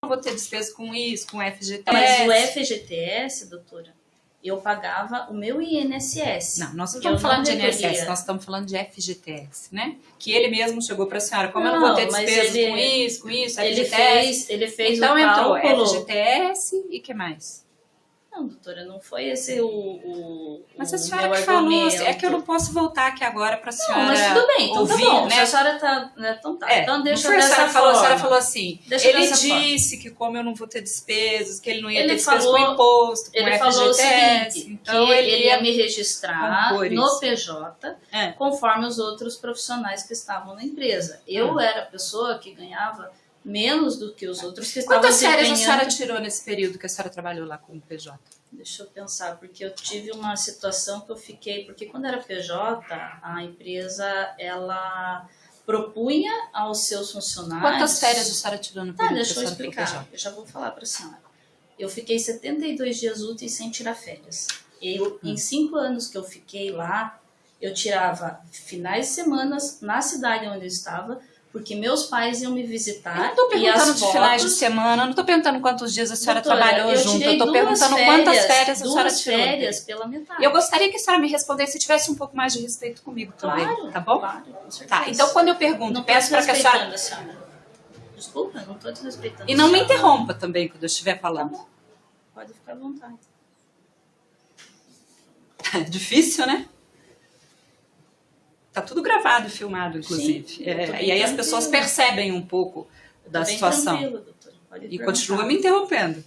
vou ter despesa com isso, com FGTS. Mas o FGTS, doutora, eu pagava o meu INSS. Não, nós não estamos falando de INSS, nós estamos falando de FGTS, né? Que ele mesmo chegou para a senhora, como eu não vou ter despesas com isso, FGTS. Ele fez então o cálculo. Entrou FGTS e o que mais? Não, doutora, não foi esse Mas a senhora que falou, é que eu não posso voltar aqui agora para a senhora. Não, mas tudo bem, então ouvir, tá bom. Né? Se a senhora tá. Então tá. Então deixa dessa forma. forma. A senhora falou assim: deixa ele disse que, como eu não vou ter despesas, que ele não ia ter despesas falou, com imposto, com ele FGTS. Falou o seguinte, então que ele ia me registrar no PJ, É. conforme os outros profissionais que estavam na empresa. Eu era a pessoa que ganhava menos do que os outros que estavam Quantas férias a senhora tirou nesse período que a senhora trabalhou lá com o PJ? Deixa eu pensar, porque eu tive uma situação que eu fiquei... Porque quando era PJ, a empresa, ela propunha aos seus funcionários... Quantas férias a senhora tirou no período? Deixa eu explicar. Eu já vou falar para a senhora. Eu fiquei 72 dias úteis sem tirar férias. Em 5 anos que eu fiquei lá, eu tirava finais de semana na cidade onde eu estava... Porque meus pais iam me visitar. Eu não estou perguntando de finais de semana, não estou perguntando quantos dias a senhora trabalhou junto. Eu estou perguntando quantas férias a senhora tirou. 2 férias pela metade. Eu gostaria que a senhora me respondesse se tivesse um pouco mais de respeito comigo também. Claro, tá bom? Claro, com certeza. Tá, então quando eu pergunto, não peço para que a senhora... Desculpa, não estou desrespeitando. E não me interrompa também quando eu estiver falando. Tá bom. Pode ficar à vontade. É difícil, né? Tá tudo gravado e filmado, inclusive. Sim, e aí as pessoas percebem um pouco da situação. E continua me interrompendo.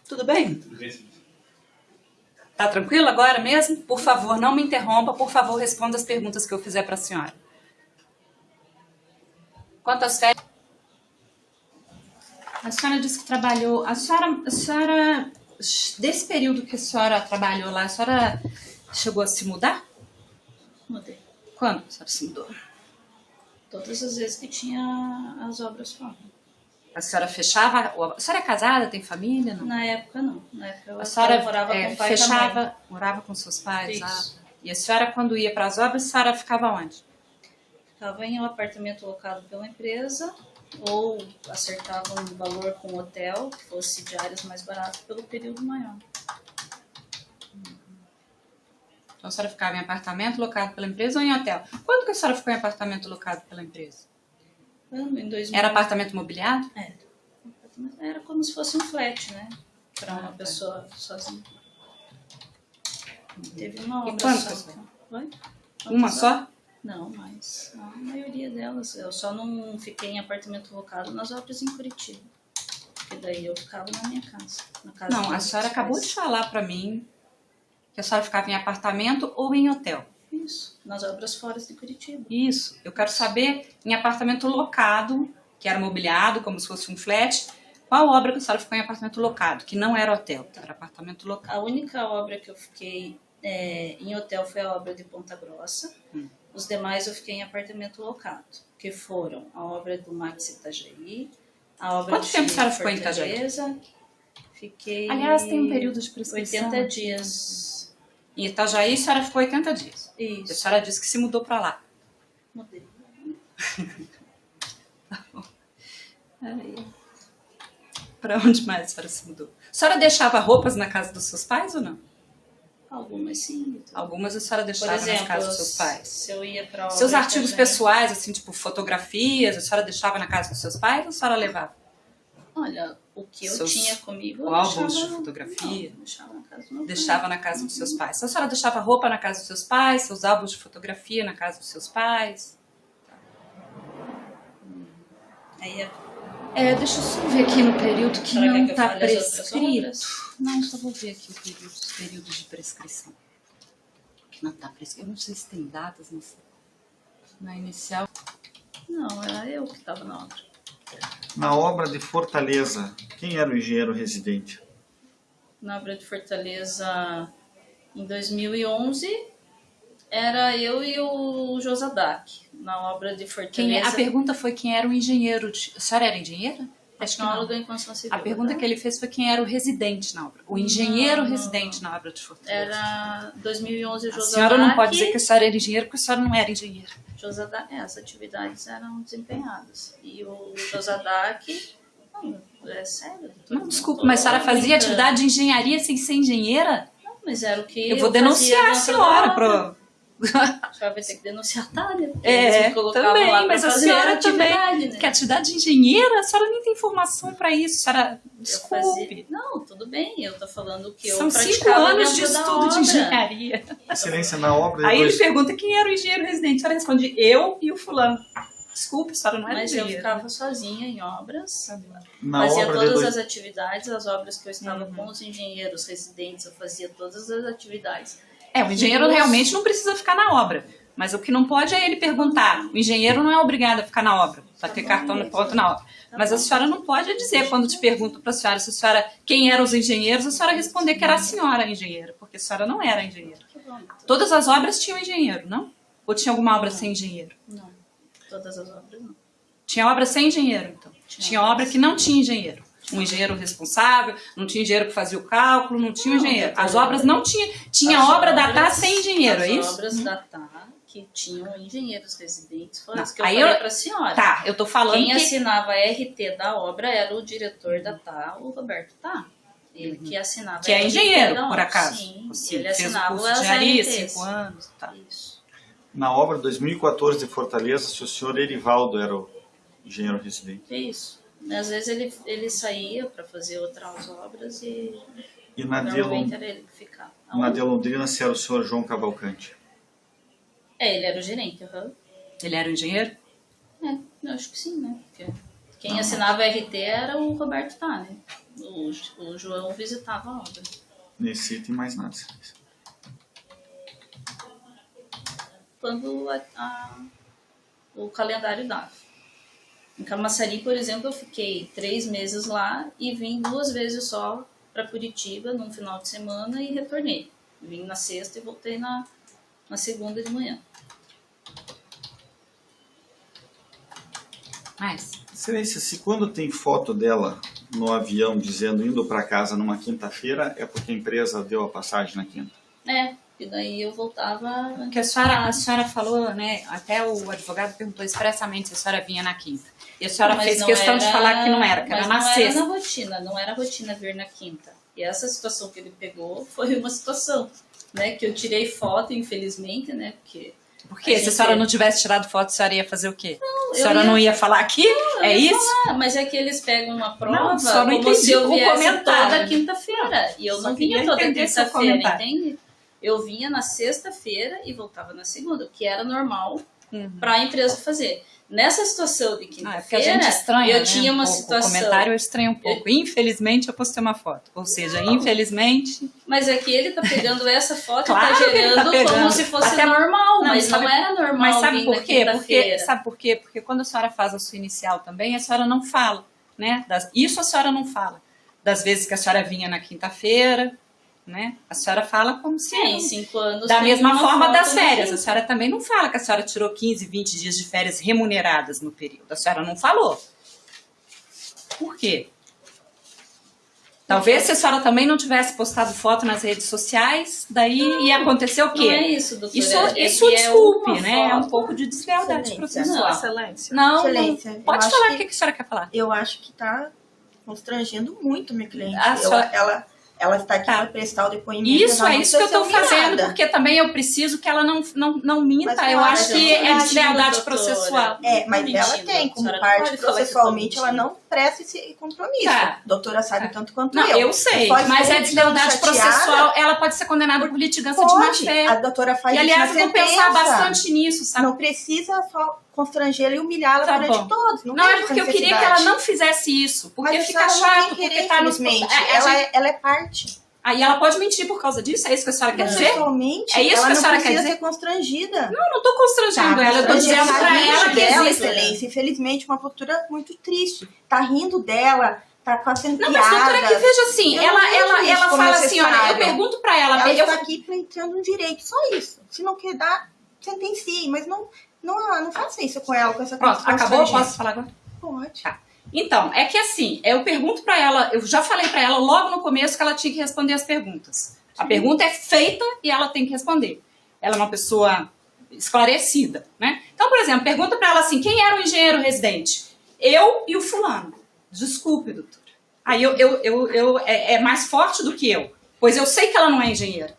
Tudo bem? Tudo bem, senhor. Tá tranquilo agora mesmo? Por favor, não me interrompa. Por favor, responda as perguntas que eu fizer para a senhora. Quantas férias? A senhora disse que trabalhou... A senhora, desse período que a senhora trabalhou lá, a senhora chegou a se mudar? Mudei. Quando a senhora se mudou? Todas as vezes que tinha as obras fora. A senhora fechava... A senhora é casada, tem família? Não? Na época, não. Na época eu a senhora morava com o pai fechava, e mãe. Morava com seus pais? Isso. E a senhora, quando ia para as obras, a senhora ficava onde? Ficava em um apartamento locado pela empresa... ou acertava um valor com o hotel, que fosse diárias mais baratas pelo período maior. Então a senhora ficava em apartamento locado pela empresa ou em hotel? Quando que a senhora ficou em apartamento locado pela empresa? Em 2000. Era apartamento mobiliado? Era como se fosse um flat, né? Para uma pessoa sozinha. Teve uma obra. E quantas? Oi? Uma só? Não, mas a maioria delas. Eu só não fiquei em apartamento locado nas obras em Curitiba. Porque daí eu ficava na minha casa. Na casa não, a senhora acabou de falar para mim que a senhora ficava em apartamento ou em hotel. Isso, nas obras fora de Curitiba. Isso, eu quero saber em apartamento locado, que era mobiliado, como se fosse um flat, qual obra que a senhora ficou em apartamento locado, que não era hotel, era apartamento locado. A única obra que eu fiquei em hotel foi a obra de Ponta Grossa. Os demais eu fiquei em apartamento locado, que foram a obra do Max Itajaí, a obra Quanto tempo a senhora ficou em Itajaí? Fiquei... Aliás, tem um período de prescrição. 80 dias. Em Itajaí, a senhora ficou 80 dias. Isso. A senhora disse que se mudou para lá. Mudei. Tá bom. Para onde mais a senhora se mudou? A senhora deixava roupas na casa dos seus pais ou não? Algumas sim. Algumas a senhora deixava Por exemplo, na casa dos seus pais? Se eu ia para seus artigos pessoais, assim, tipo fotografias, a senhora deixava na casa dos seus pais ou a senhora levava? Olha, o que eu tinha comigo, eu álbuns deixava... de fotografia? Não, deixava na casa do meu pai. Deixava na casa dos seus pais. Então, a senhora deixava roupa na casa dos seus pais, seus álbuns de fotografia na casa dos seus pais? Aí deixa eu só ver aqui no período que não está prescrito. Não, só vou ver aqui os períodos de prescrição. Que não está prescrito. Eu não sei se tem datas na inicial. Não, era eu que estava na obra. Na obra de Fortaleza, quem era o engenheiro residente? Na obra de Fortaleza, em 2011, era eu e o Josadak. Na obra de Fortaleza... A pergunta foi quem era o engenheiro. A senhora era engenheira? Tecnólogo em construção civil. A pergunta que ele fez foi quem era o residente na obra. O engenheiro residente na obra de Fortaleza. Era 2011 o A Josadak. senhora não pode dizer que a senhora era engenheiro, porque a senhora não era engenheiro. As atividades eram desempenhadas. E o Josadak... Não, é sério. Não, desculpa, mas a senhora fazia atividade de engenharia sem ser engenheira? Não, mas era o que Eu vou denunciar a senhora pro... A senhora vai ter que denunciar a Tânia. Também, mas a senhora também, né? que atividade de engenheira, a senhora nem tem informação para isso, a senhora, desculpe. Não, tudo bem, eu tô falando que eu São 5 praticava anos de dentro da estudo de obra. engenharia. Excelência, na obra... Aí ele depois- pergunta quem era o engenheiro residente, a senhora responde eu e o fulano. Desculpe, a senhora não era Mas eu engenheiro. ficava sozinha em obras, Na fazia obra todas de as atividades, as obras que eu estava com os engenheiros residentes, eu fazia todas as atividades. O engenheiro realmente não precisa ficar na obra. Mas o que não pode é ele perguntar. O engenheiro não é obrigado a ficar na obra, para ter cartão no ponto na obra. Mas a senhora não pode dizer, quando te perguntam para a senhora quem eram os engenheiros, a senhora responder que era a senhora engenheira, porque a senhora não era engenheira. Todas as obras tinham engenheiro, não? Ou tinha alguma obra sem engenheiro? Não, todas as obras não. Tinha obra sem engenheiro, então. Tinha obra que não tinha engenheiro. Um engenheiro responsável, não tinha engenheiro que fazia o cálculo, não tinha engenheiro. As obras não tinham. Tinha obra da TAR sem engenheiro, é isso? As obras da TAR que tinham engenheiros residentes, foram Não, as que eu aí falei eu- para a senhora. Tá, eu tô falando Quem que... assinava a RT da obra era o diretor da TAR, o Roberto TAR. Ele que assinava Que é a RT engenheiro, da por obra. acaso. Sim, Sim, ele fez o assinava curso as de engenharia, RTs. 5 anos, tá. Isso. Na obra 2014 de Fortaleza, se o senhor Erivaldo era o engenheiro residente. Isso. Às vezes ele saía para fazer outras obras e E na normalmente era ele que ficava. de Londrina, se era o senhor João Cavalcante. Ele era o gerente. Uhum. Ele era um engenheiro? Eu acho que sim, né? Porque quem assinava a RT era o Roberto Tá, né? O João visitava a obra. Nesse item mais nada. Quando o calendário dava. Em Camaçari, por exemplo, eu fiquei 3 meses lá e vim 2 vezes só para Curitiba num final de semana e retornei. Vim na sexta e voltei na segunda de manhã. Mas... Excelência, se quando tem foto dela no avião dizendo indo para casa numa quinta-feira, é porque a empresa deu a passagem na quinta? E daí eu voltava... Porque a senhora falou, né? Até o advogado perguntou expressamente se a senhora vinha na quinta. E a senhora fez questão de falar que não era, que era na sexta. Não era rotina vir na quinta. E essa situação que ele pegou foi uma situação, né? Que eu tirei foto, infelizmente, né? Porque se a senhora não tivesse tirado foto, a senhora ia fazer o quê? Não, a senhora não ia falar aqui? É isso? Mas é que eles pegam uma prova Não, só não como se eu entendi o viesse comentário. toda quinta-feira. E eu Só não vinha queria toda entender seu quinta-feira, comentário. entende? Eu vinha na sexta-feira e voltava na segunda, o que era normal para a empresa fazer. Nessa situação de Porque a gente quinta-feira, estranha, eu né, tinha uma pouco. situação... O comentário eu estranho um pouco. Infelizmente, eu postei uma foto. Ou seja, infelizmente... Mas é que ele tá pegando essa foto Claro e tá que ele tá gerando pegando. como se fosse Até- normal, Não, mas sabe- não era normal. Mas sabe vir por na quê? quinta-feira. Sabe por quê? Porque quando a senhora faz a sua inicial também, a senhora não fala, né? Isso a senhora não fala. Das vezes que a senhora vinha na quinta-feira, né? A senhora fala como se... Em 5 anos. Da tem mesma uma forma foto das na férias. quinta. A senhora também não fala que a senhora tirou 15, 20 dias de férias remuneradas no período. A senhora não falou. Por quê? Talvez se a senhora também não tivesse postado foto nas redes sociais, daí ia acontecer o quê? Não é isso, doutora. Isso que é desculpe, uma né? É um foto. pouco de deslealdade Excelência. processual. Excelência. Não, Excelência, eu pode acho falar que- o que a senhora quer falar. Eu acho que está constrangendo muito minha cliente. A senhora- Ela está aqui Tá. para prestar o depoimento. Isso, ela é não isso que eu precisa tô ser fazendo, humilhada. porque também eu preciso que ela não minta. Mas, Eu claro, acho que gente, é imagina, deslealdade doutora. processual. Mas Não ela mentindo, tem a como senhora não parte pode falar que eu tô processualmente, ela mentindo. não presta esse compromisso. Tá. A doutora sabe tanto quanto Não, eu sei, Só mas estou é deslealdade chateada. processual, ela pode ser condenada por litigância de má Pode. fé. A doutora faz E aliás, isso eu na vou pensar sentença. bastante nisso, sabe? Não precisa só constrangê-la e humilhá-la Tá perante bom. todos. Não, tem é essa porque eu queria que necessidade. ela não fizesse isso, porque Mas fica a senhora não chato, tem porque querer, tá nos... infelizmente. a gente- Ela é parte. Aí ela pode mentir por causa disso? É isso que a senhora quer dizer? Processualmente, É isso ela que a não senhora quer precisa dizer? ser constrangida. Eu não tô constrangendo ela, eu tô dizendo pra ela que dela, existe. excelência. Infelizmente, uma postura muito triste. Tá rindo dela, tá fazendo Não, mas doutora, que piadas. veja assim, Eu não vejo ela isso como fala assim, olha, eu necessário. pergunto pra ela, Ela eu está aqui pleiteando um direito, só isso. Se não quer dar, sentencie. Mas não faça isso com ela, com essa Pronto, acabou? constrangimento. Posso falar agora? Pode. Tá. Então, é que assim, eu pergunto para ela, eu já falei para ela logo no começo que ela tinha que responder as perguntas. A pergunta é feita e ela tem que responder. Ela é uma pessoa esclarecida, né? Então, por exemplo, pergunta para ela assim, quem era o engenheiro residente? Eu e o fulano. Desculpe, doutora. Aí é mais forte do que eu, pois eu sei que ela não é engenheira.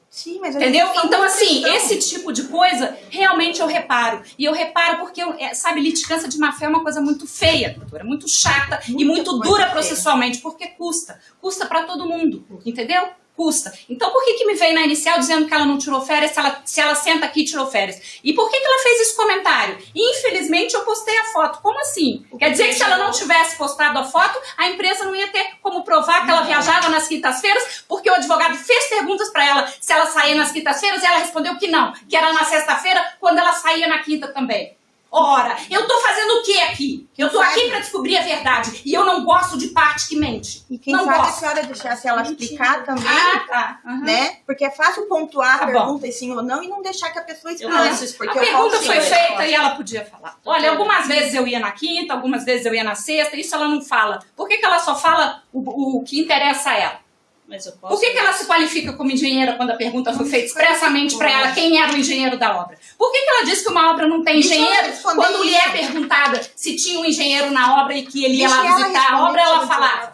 Sim, mas Entendeu? Então, assim, esse tipo de coisa, realmente eu reparo. E eu reparo porque, sabe, litigância de má-fé é uma coisa muito feia, doutora, muito chata e muito dura processualmente, porque custa. Custa pra todo mundo, entendeu? Custa. Então, por que me veio na inicial dizendo que ela não tirou férias se ela senta aqui e tirou férias? E por que ela fez esse comentário? Infelizmente, eu postei a foto. Como assim? Quer dizer que se ela não tivesse postado a foto, a empresa não ia ter como provar que ela viajava nas quintas-feiras, porque o advogado fez perguntas para ela se ela saía nas quintas-feiras e ela respondeu que não, que era na sexta-feira, quando ela saía na quinta também. Ora, eu tô fazendo o que aqui? Eu tô aqui para descobrir a verdade. E eu não gosto de parte que mente. E quem não sabe gosto. a senhora deixasse ela explicar também, Tá. Uhum. né? Porque é fácil pontuar Tá a pergunta sim ou não e não deixar que a pessoa explique. posso A pergunta foi feita e ela podia falar. Olha, algumas vezes eu ia na quinta, algumas vezes eu ia na sexta, isso ela não fala. Por que ela só fala o que interessa a ela? Mas eu posso... Por que ela se qualifica como engenheira quando a pergunta foi feita expressamente para ela quem era o engenheiro da obra? Por que ela disse que uma obra não tem engenheiro quando lhe é perguntada se tinha um engenheiro na obra e que ele ia lá visitar a obra, ela falava?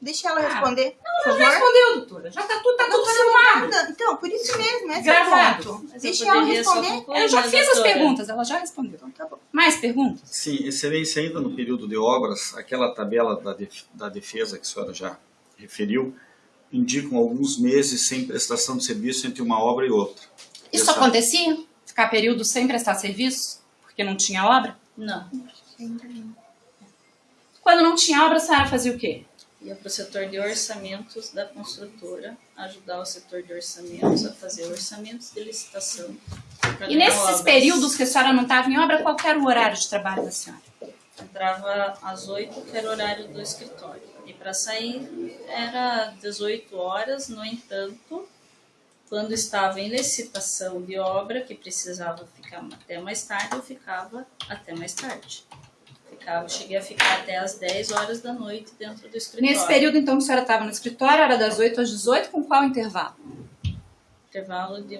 Deixa ela responder. Não, já respondeu, doutora. Já tá tudo filmado. Então, por isso mesmo, esse Gravado. é o ponto. Mas Deixa eu ela poderia só responder. concluir, Eu já né, fiz as doutora? perguntas, ela já respondeu. Então tá bom. Mais perguntas? Sim, excelência, ainda no período de obras, aquela tabela da defesa que a senhora já referiu, indicam alguns meses sem prestação de serviço entre uma obra e outra. Isso acontecia? Ficar período sem prestar serviço? Porque não tinha obra? Não. Quando não tinha obra, a senhora fazia o quê? Ia para o setor de orçamentos da construtora, ajudar o setor de orçamentos a fazer orçamentos de licitação. E nesses períodos que a senhora não estava em obra, qual era o horário de trabalho da senhora? Entrava às 8, que era o horário do escritório. E para sair era 18 horas, no entanto, quando estava em licitação de obra, que precisava ficar até mais tarde, eu ficava até mais tarde. Cheguei a ficar até às 10 horas da noite dentro do escritório. Nesse período, então, que a senhora estava no escritório, era das 8 às 18, com qual intervalo? Intervalo de